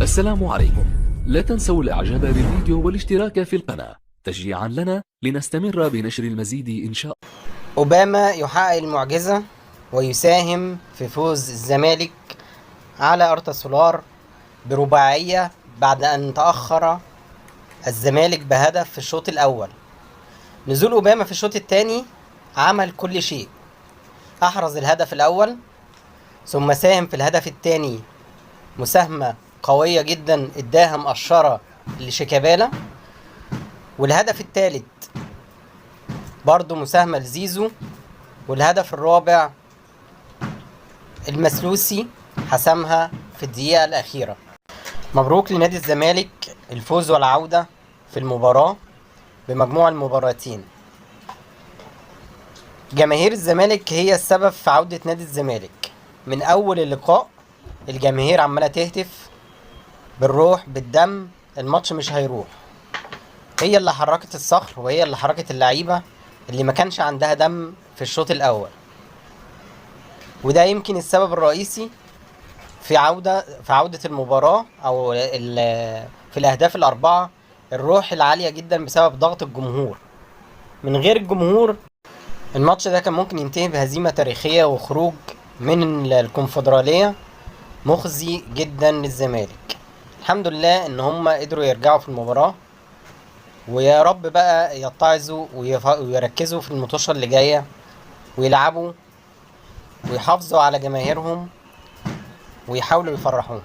السلام عليكم. لا تنسوا الاعجاب بالفيديو والاشتراك في القناة تشجيعا لنا لنستمر بنشر المزيد إن شاء الله. أوباما يحقق المعجزة ويساهم في فوز الزمالك على أرتا سولار برباعية بعد أن تأخر الزمالك بهدف في الشوط الأول. نزول أوباما في الشوط الثاني عمل كل شيء، أحرز الهدف الأول ثم ساهم في الهدف الثاني مساهمة قوية جدا اداها مقشرة لشيكابالا، والهدف الثالث برضو مساهمة لزيزو، والهدف الرابع المسلوسي حسمها في الدقيقة الأخيرة. مبروك لنادي الزمالك الفوز والعودة في المباراة بمجموع المباراتين. جماهير الزمالك هي السبب في عودة نادي الزمالك. من أول اللقاء الجماهير عمالة تهتف بالروح بالدم، الماتش مش هيروح. هي اللي حركت الصخر وهي اللي حركت اللعيبة اللي ما كانش عندها دم في الشوط الأول، وده يمكن السبب الرئيسي في عودة المباراة أو في الأهداف الأربعة. الروح العالية جدا بسبب ضغط الجمهور. من غير الجمهور الماتش ده كان ممكن ينتهي بهزيمة تاريخية وخروج من الكونفدرالية مخزي جدا للزمالك. الحمد لله ان هم قدروا يرجعوا في المباراة، ويا رب بقى يتعظوا ويركزوا في المطوشة اللي جاية ويلعبوا ويحافظوا على جماهيرهم ويحاولوا يفرحوهم.